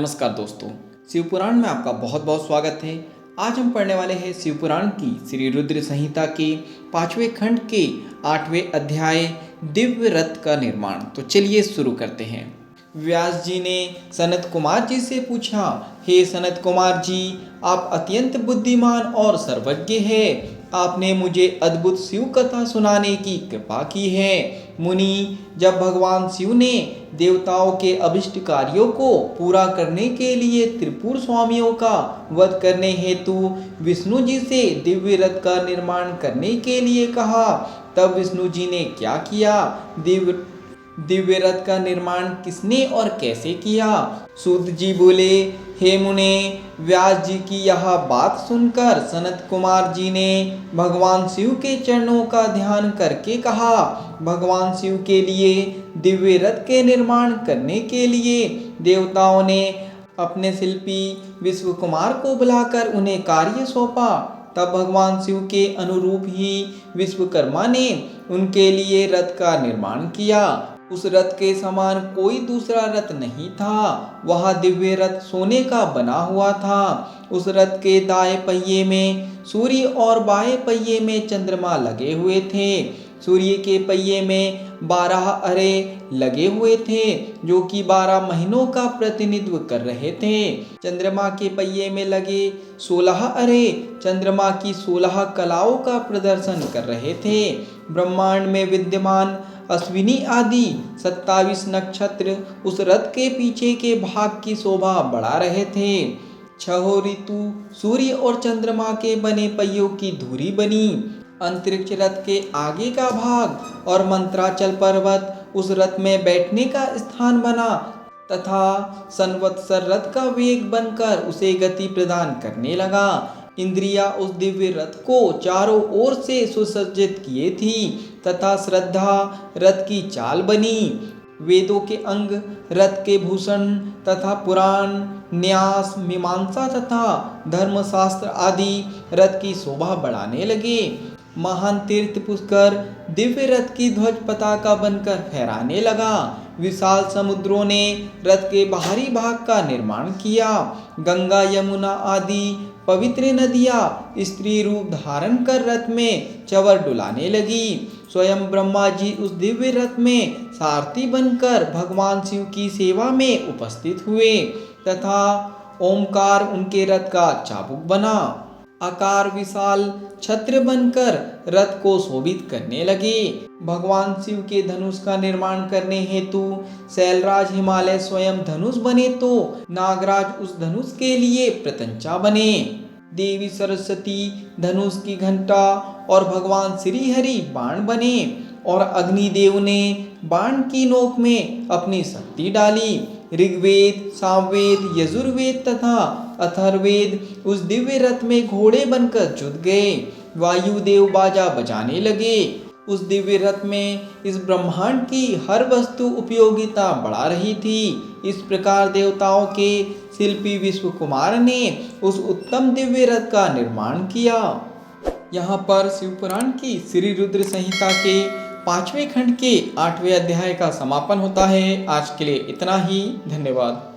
नमस्कार दोस्तों, शिवपुराण में आपका बहुत बहुत स्वागत है। आज हम पढ़ने वाले हैं शिवपुराण की श्री रुद्र संहिता के 5वें खंड के 8वें अध्याय दिव्य रथ का निर्माण। तो चलिए शुरू करते हैं। व्यास जी ने सनत कुमार जी से पूछा, हे सनत कुमार जी, आप अत्यंत बुद्धिमान और सर्वज्ञ हैं। आपने मुझे अद्भुत शिव कथा सुनाने की कृपा की है। मुनि, जब भगवान शिव ने देवताओं के अभिष्ट कार्यों को पूरा करने के लिए त्रिपुर स्वामियों का वध करने हेतु विष्णु जी से दिव्य रथ का निर्माण करने के लिए कहा, तब विष्णु जी ने क्या किया? दिव्य रथ का निर्माण किसने और कैसे किया? सूत जी बोले, हे मुने, व्यास जी की यह बात सुनकर सनत कुमार जी ने भगवान शिव के चरणों का ध्यान करके कहा, भगवान शिव के लिए दिव्य रथ के निर्माण करने के लिए देवताओं ने अपने शिल्पी विश्व कुमार को बुलाकर उन्हें कार्य सौंपा। तब भगवान शिव के अनुरूप ही विश्वकर्मा ने उनके लिए रथ का निर्माण किया। उस रथ के समान कोई दूसरा रथ नहीं था। वह दिव्य रथ सोने का बना हुआ था। उस रथ के दाएं पहिए में सूर्य और बाएं पहिए में चंद्रमा लगे हुए थे। सूर्य के पहिए में 12 अरे लगे हुए थे, जो कि 12 महीनों का प्रतिनिधित्व कर रहे थे। चंद्रमा के पहिए में लगे 16 अरे चंद्रमा की 16 कलाओं का प्रदर्शन कर रहे थे। ब्रह्मांड में विद्यमान अश्विनी आदि 27 नक्षत्र उस रथ के पीछे के भाग की शोभा बढ़ा रहे थे। 6 ऋतु सूर्य और चंद्रमा के बने पहियों की धुरी बनी। अंतरिक्ष रथ के आगे का भाग और मंत्राचल पर्वत उस रथ में बैठने का स्थान बना तथा संवत्सर रथ का वेग बनकर उसे गति प्रदान करने लगा। इंद्रियां उस दिव्य रथ को चारों ओर से सुसज्जित किए थी तथा श्रद्धा रथ की चाल बनी। वेदों के अंग रथ के भूषण तथा पुराण, न्यास, मीमांसा तथा धर्मशास्त्र आदि रथ की शोभा बढ़ाने लगे। महान तीर्थ पुष्कर दिव्य रथ की ध्वज पताका बनकर फहराने लगा। विशाल समुद्रों ने रथ के बाहरी भाग का निर्माण किया। गंगा, यमुना आदि पवित्र नदियां स्त्री रूप धारण कर रथ में चंवर डुलाने लगी। स्वयं ब्रह्मा जी उस दिव्य रथ में सारथी बनकर भगवान शिव की सेवा में उपस्थित हुए तथा ओमकार उनके रथ का चाबुक बना। आकार विशाल छत्र बनकर रथ को शोभित करने लगे। भगवान शिव के धनुष का निर्माण करने हेतु शैलराज हिमालय स्वयं धनुष बने तो नागराज उस धनुष के लिए प्रत्यंचा बने। देवी सरस्वती धनुष की घंटा और भगवान श्री हरि बाण बने और अग्निदेव ने बाण की नोक में अपनी शक्ति डाली। ऋग्वेद, सामवेद, यजुर्वेद तथा अथर्ववेद उस दिव्य रथ में घोड़े बनकर जुट गए। वायुदेव बाजा बजाने लगे। उस दिव्य रथ में इस ब्रह्मांड की हर वस्तु उपयोगिता बढ़ा रही थी। इस प्रकार देवताओं के शिल्पी विश्व कुमार ने उस उत्तम दिव्य रथ का निर्माण किया। यहाँ पर शिवपुराण की श्री रुद्र संहिता के 5वें खंड के 8वें अध्याय का समापन होता है। आज के लिए इतना ही। धन्यवाद।